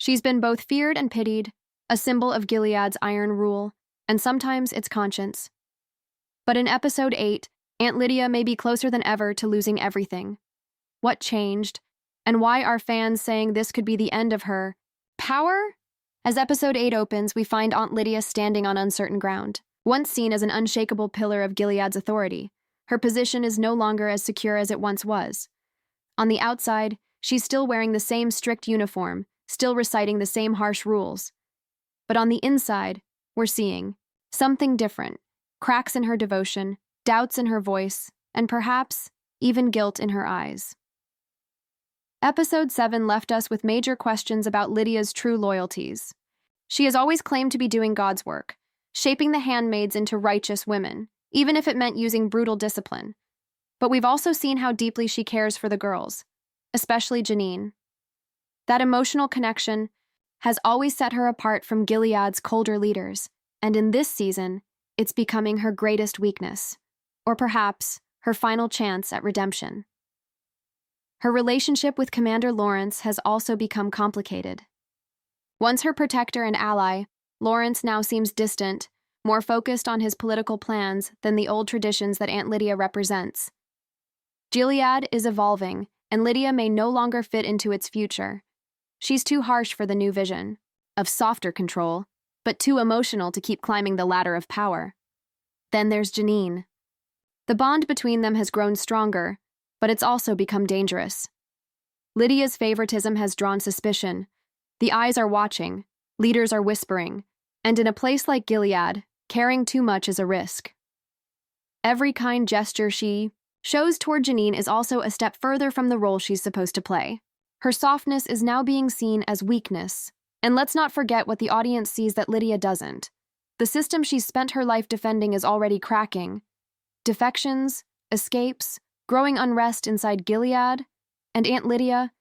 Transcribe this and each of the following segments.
She's been both feared and pitied, a symbol of Gilead's iron rule, and sometimes its conscience. But in episode 8, Aunt Lydia may be closer than ever to losing everything. What changed? And why are fans saying this could be the end of her power? As episode 8 opens, we find Aunt Lydia standing on uncertain ground. Once seen as an unshakable pillar of Gilead's authority, her position is no longer as secure as it once was. On the outside, she's still wearing the same strict uniform, still reciting the same harsh rules. But on the inside, we're seeing something different: cracks in her devotion, doubts in her voice, and perhaps even guilt in her eyes. Episode 7 left us with major questions about Lydia's true loyalties. She has always claimed to be doing God's work, shaping the handmaids into righteous women, even if it meant using brutal discipline. But we've also seen how deeply she cares for the girls, especially Janine. That emotional connection has always set her apart from Gilead's colder leaders, and in this season, it's becoming her greatest weakness, or perhaps her final chance at redemption. Her relationship with Commander Lawrence has also become complicated. Once her protector and ally, Lawrence now seems distant, more focused on his political plans than the old traditions that Aunt Lydia represents. Gilead is evolving, and Lydia may no longer fit into its future. She's too harsh for the new vision, of softer control, but too emotional to keep climbing the ladder of power. Then there's Janine. The bond between them has grown stronger, but it's also become dangerous. Lydia's favoritism has drawn suspicion. The eyes are watching, leaders are whispering, and in a place like Gilead, caring too much is a risk. Every kind gesture she shows toward Janine is also a step further from the role she's supposed to play. Her softness is now being seen as weakness, and let's not forget what the audience sees that Lydia doesn't. The system she's spent her life defending is already cracking. Defections, escapes, growing unrest inside Gilead, and Aunt Lydia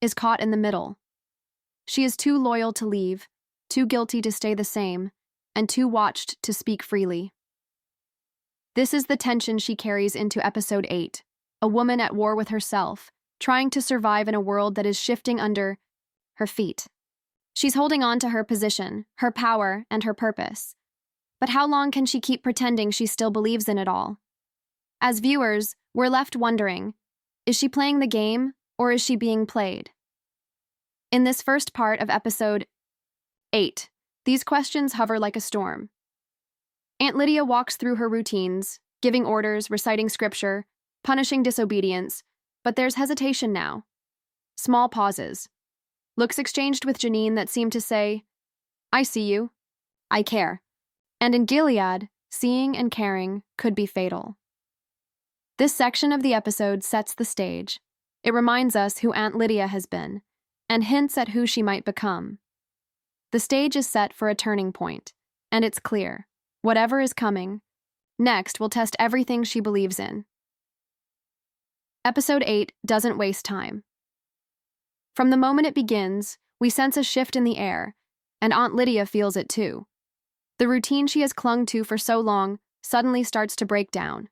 is caught in the middle. She is too loyal to leave, too guilty to stay the same, and too watched to speak freely. This is the tension she carries into episode 8, a woman at war with herself, trying to survive in a world that is shifting under her feet. She's holding on to her position, her power, and her purpose. But how long can she keep pretending she still believes in it all? As viewers, we're left wondering, is she playing the game, or is she being played? In this first part of episode 8, these questions hover like a storm. Aunt Lydia walks through her routines, giving orders, reciting scripture, punishing disobedience, but there's hesitation now. Small pauses. Looks exchanged with Janine that seem to say, I see you. I care. And in Gilead, seeing and caring could be fatal. This section of the episode sets the stage. It reminds us who Aunt Lydia has been, and hints at who she might become. The stage is set for a turning point, and it's clear. Whatever is coming, next will test everything she believes in. Episode 8 doesn't waste time. From the moment it begins, we sense a shift in the air, and Aunt Lydia feels it too. The routine she has clung to for so long suddenly starts to break down.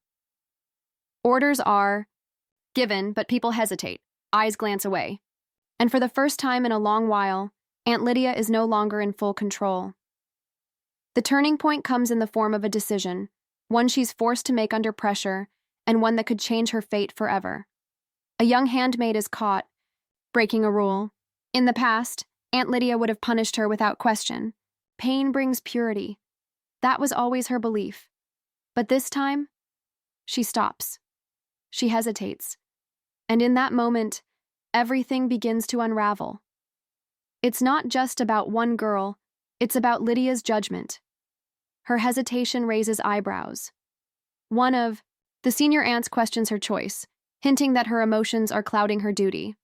Orders are given, but people hesitate, eyes glance away. And for the first time in a long while, Aunt Lydia is no longer in full control. The turning point comes in the form of a decision, one she's forced to make under pressure, and one that could change her fate forever. A young handmaid is caught, breaking a rule. In the past, Aunt Lydia would have punished her without question. Pain brings purity. That was always her belief. But this time, she stops. She hesitates. And in that moment, everything begins to unravel. It's not just about one girl, it's about Lydia's judgment. Her hesitation raises eyebrows. One of the senior aunts questions her choice, hinting that her emotions are clouding her duty.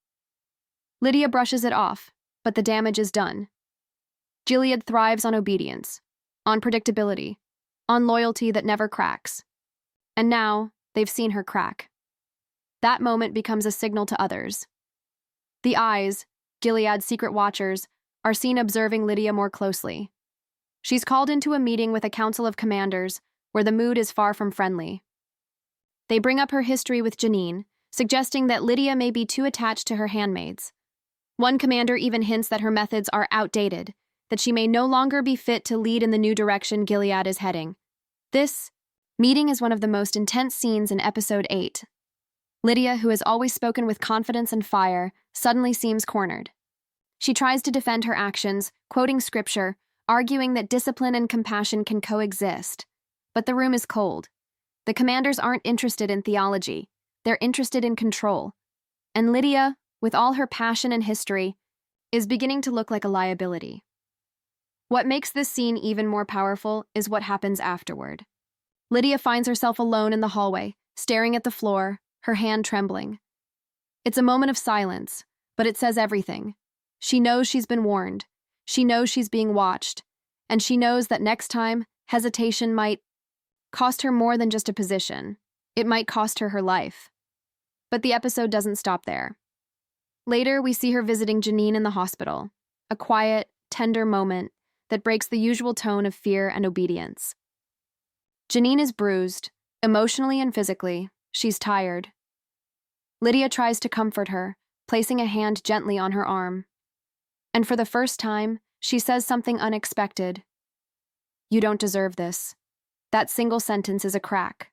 Lydia brushes it off, but the damage is done. Gilead thrives on obedience, on predictability, on loyalty that never cracks. And now, they've seen her crack. That moment becomes a signal to others. The eyes, Gilead's secret watchers, are seen observing Lydia more closely. She's called into a meeting with a council of commanders where the mood is far from friendly. They bring up her history with Janine, suggesting that Lydia may be too attached to her handmaids. One commander even hints that her methods are outdated, that she may no longer be fit to lead in the new direction Gilead is heading. This meeting is one of the most intense scenes in episode 8. Lydia, who has always spoken with confidence and fire, suddenly seems cornered. She tries to defend her actions, quoting scripture, arguing that discipline and compassion can coexist. But the room is cold. The commanders aren't interested in theology. They're interested in control. And Lydia, with all her passion and history, is beginning to look like a liability. What makes this scene even more powerful is what happens afterward. Lydia finds herself alone in the hallway, staring at the floor, her hand trembling. It's a moment of silence, but it says everything. She knows she's been warned. She knows she's being watched. And she knows that next time, hesitation might cost her more than just a position. It might cost her her life. But the episode doesn't stop there. Later, we see her visiting Janine in the hospital, a quiet, tender moment that breaks the usual tone of fear and obedience. Janine is bruised, emotionally and physically. She's tired. Lydia tries to comfort her, placing a hand gently on her arm. And for the first time, she says something unexpected. "You don't deserve this." That single sentence is a crack.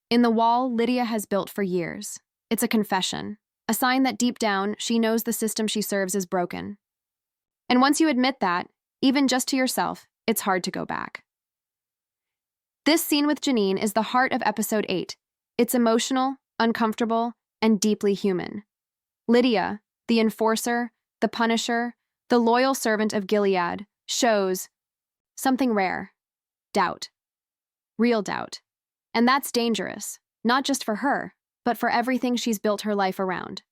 In the wall Lydia has built for years. It's a confession, a sign that deep down she knows the system she serves is broken. And once you admit that, even just to yourself, it's hard to go back. This scene with Janine is the heart of episode 8. It's emotional, uncomfortable, and deeply human. Lydia, the enforcer, the punisher, the loyal servant of Gilead, shows something rare: doubt. Real doubt. And that's dangerous, not just for her, but for everything she's built her life around.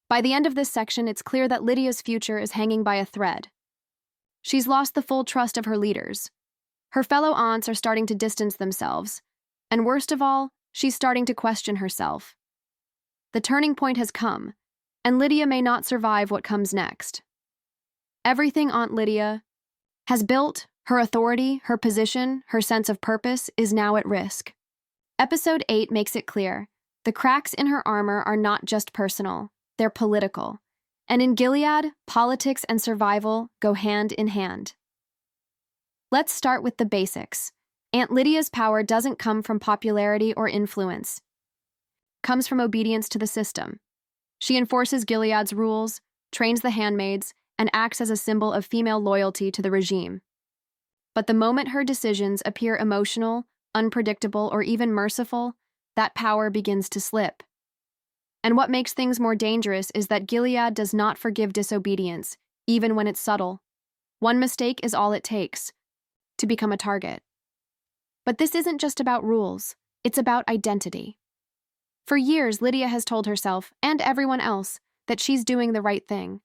By the end of this section, it's clear that Lydia's future is hanging by a thread. She's lost the full trust of her leaders. Her fellow aunts are starting to distance themselves, and worst of all, she's starting to question herself. The turning point has come, and Lydia may not survive what comes next. Everything Aunt Lydia has built, her authority, her position, her sense of purpose, is now at risk. Episode 8 makes it clear. The cracks in her armor are not just personal, they're political. And in Gilead, politics and survival go hand in hand. Let's start with the basics. Aunt Lydia's power doesn't come from popularity or influence. It comes from obedience to the system. She enforces Gilead's rules, trains the handmaids, and acts as a symbol of female loyalty to the regime. But the moment her decisions appear emotional, unpredictable, or even merciful, that power begins to slip. And what makes things more dangerous is that Gilead does not forgive disobedience, even when it's subtle. One mistake is all it takes to become a target. But this isn't just about rules, it's about identity. For years, Lydia has told herself, and everyone else, that she's doing the right thing.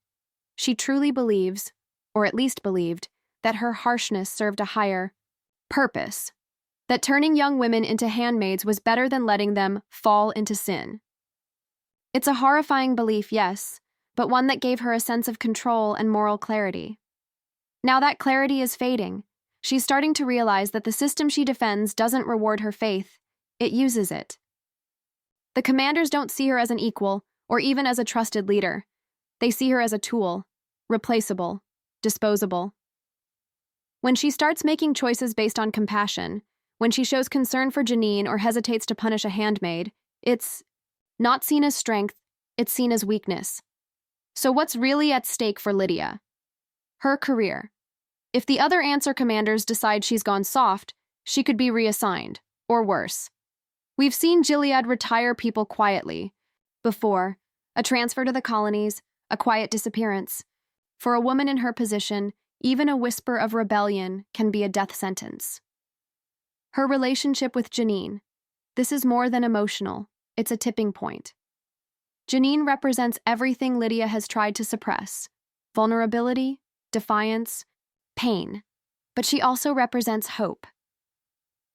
She truly believes, or at least believed, that her harshness served a higher purpose, that turning young women into handmaids was better than letting them fall into sin. It's a horrifying belief, yes, but one that gave her a sense of control and moral clarity. Now that clarity is fading. She's starting to realize that the system she defends doesn't reward her faith, it uses it. The commanders don't see her as an equal, or even as a trusted leader. They see her as a tool, replaceable, disposable. When she starts making choices based on compassion, when she shows concern for Janine or hesitates to punish a handmaid, it's not seen as strength, it's seen as weakness. So what's really at stake for Lydia? Her career. If the other answer commanders decide she's gone soft, she could be reassigned, or worse. We've seen Gilead retire people quietly. Before, a transfer to the colonies, a quiet disappearance. For a woman in her position, even a whisper of rebellion can be a death sentence. Her relationship with Janine. This is more than emotional, it's a tipping point. Janine represents everything Lydia has tried to suppress: vulnerability, defiance, pain. But she also represents hope.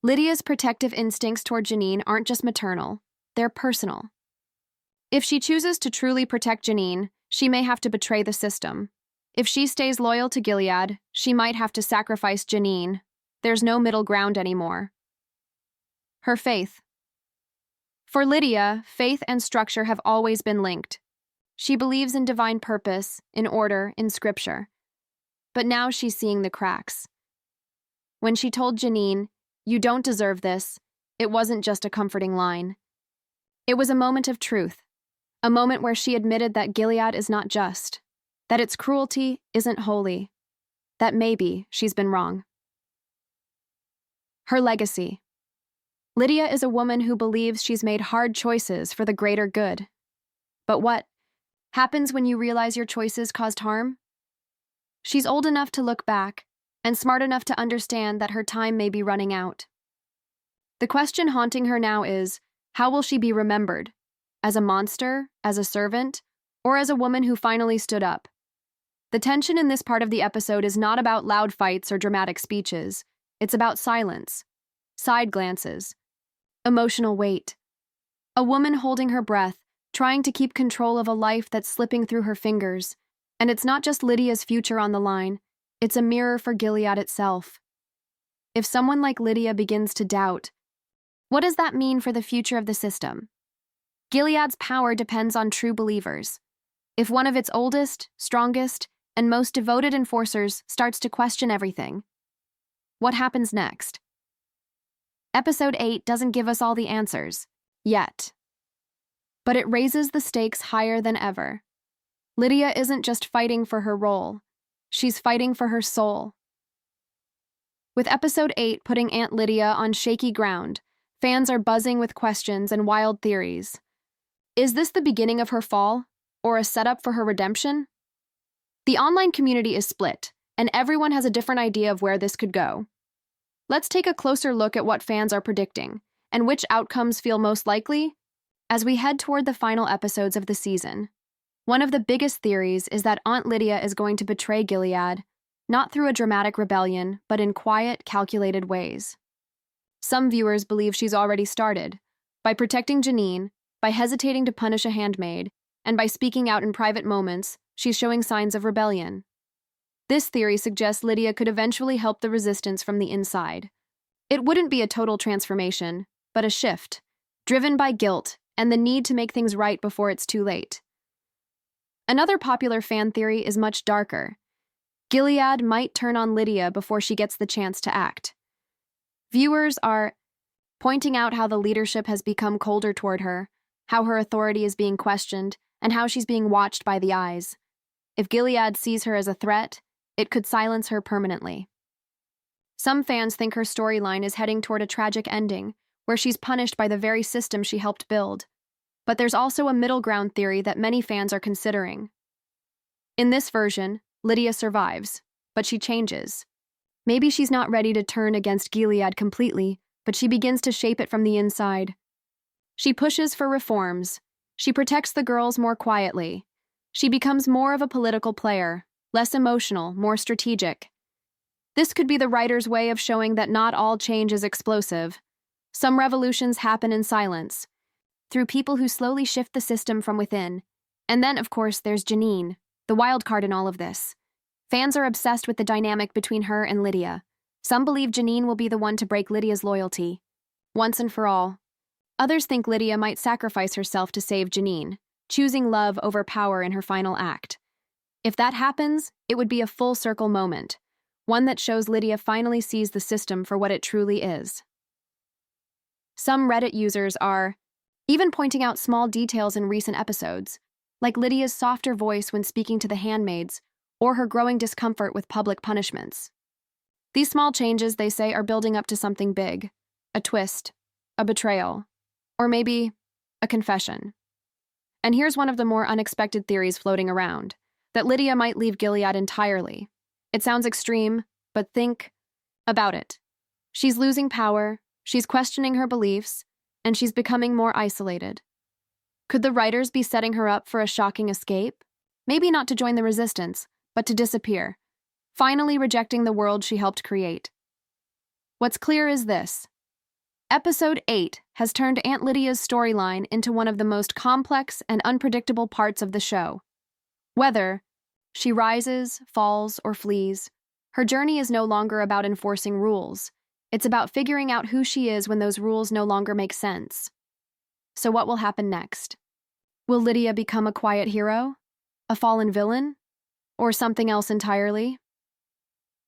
Lydia's protective instincts toward Janine aren't just maternal, they're personal. If she chooses to truly protect Janine, she may have to betray the system. If she stays loyal to Gilead, she might have to sacrifice Janine. There's no middle ground anymore. Her faith. For Lydia, faith and structure have always been linked. She believes in divine purpose, in order, in scripture. But now she's seeing the cracks. When she told Janine, "You don't deserve this," it wasn't just a comforting line. It was a moment of truth, a moment where she admitted that Gilead is not just, that its cruelty isn't holy, that maybe she's been wrong. Her legacy. Lydia is a woman who believes she's made hard choices for the greater good. But what happens when you realize your choices caused harm? She's old enough to look back and smart enough to understand that her time may be running out. The question haunting her now is, how will she be remembered? As a monster, as a servant, or as a woman who finally stood up? The tension in this part of the episode is not about loud fights or dramatic speeches. It's about silence, side glances, emotional weight. A woman holding her breath, trying to keep control of a life that's slipping through her fingers. And it's not just Lydia's future on the line, it's a mirror for Gilead itself. If someone like Lydia begins to doubt, what does that mean for the future of the system? Gilead's power depends on true believers. If one of its oldest, strongest, and most devoted enforcers starts to question everything, what happens next? Episode 8 doesn't give us all the answers, yet. But it raises the stakes higher than ever. Lydia isn't just fighting for her role, she's fighting for her soul. With Episode 8 putting Aunt Lydia on shaky ground, fans are buzzing with questions and wild theories. Is this the beginning of her fall, or a setup for her redemption? The online community is split, and everyone has a different idea of where this could go. Let's take a closer look at what fans are predicting, and which outcomes feel most likely, as we head toward the final episodes of the season. One of the biggest theories is that Aunt Lydia is going to betray Gilead, not through a dramatic rebellion, but in quiet, calculated ways. Some viewers believe she's already started, by protecting Janine, by hesitating to punish a handmaid, and by speaking out in private moments, she's showing signs of rebellion. This theory suggests Lydia could eventually help the resistance from the inside. It wouldn't be a total transformation, but a shift, driven by guilt and the need to make things right before it's too late. Another popular fan theory is much darker. Gilead might turn on Lydia before she gets the chance to act. Viewers are pointing out how the leadership has become colder toward her, how her authority is being questioned, and how she's being watched by the eyes. If Gilead sees her as a threat, it could silence her permanently. Some fans think her storyline is heading toward a tragic ending, where she's punished by the very system she helped build. But there's also a middle ground theory that many fans are considering. In this version, Lydia survives, but she changes. Maybe she's not ready to turn against Gilead completely, but she begins to shape it from the inside. She pushes for reforms. She protects the girls more quietly. She becomes more of a political player, less emotional, more strategic. This could be the writer's way of showing that not all change is explosive. Some revolutions happen in silence, through people who slowly shift the system from within. And then, of course, there's Janine, the wild card in all of this. Fans are obsessed with the dynamic between her and Lydia. Some believe Janine will be the one to break Lydia's loyalty, once and for all. Others think Lydia might sacrifice herself to save Janine, choosing love over power in her final act. If that happens, it would be a full circle moment, one that shows Lydia finally sees the system for what it truly is. Some Reddit users are even pointing out small details in recent episodes, like Lydia's softer voice when speaking to the handmaids, or her growing discomfort with public punishments. These small changes, they say, are building up to something big, a twist, a betrayal, or maybe a confession. And here's one of the more unexpected theories floating around, that Lydia might leave Gilead entirely. It sounds extreme, but think about it. She's losing power, she's questioning her beliefs, and she's becoming more isolated. Could the writers be setting her up for a shocking escape? Maybe not to join the resistance, but to disappear, finally rejecting the world she helped create. What's clear is this. Episode 8 has turned Aunt Lydia's storyline into one of the most complex and unpredictable parts of the show. Whether she rises, falls, or flees, her journey is no longer about enforcing rules. It's about figuring out who she is when those rules no longer make sense. So what will happen next? Will Lydia become a quiet hero? A fallen villain? Or something else entirely?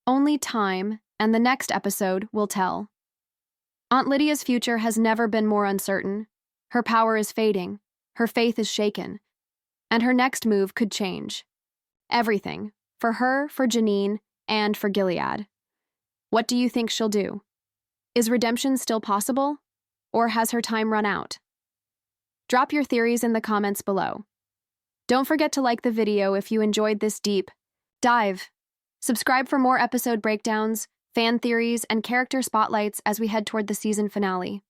Only time and the next episode will tell. Aunt Lydia's future has never been more uncertain. Her power is fading, her faith is shaken, and her next move could change everything, for her, for Janine, and for Gilead. What do you think she'll do? Is redemption still possible? Or has her time run out? Drop your theories in the comments below. Don't forget to like the video if you enjoyed this deep dive. Subscribe for more episode breakdowns, fan theories, and character spotlights as we head toward the season finale.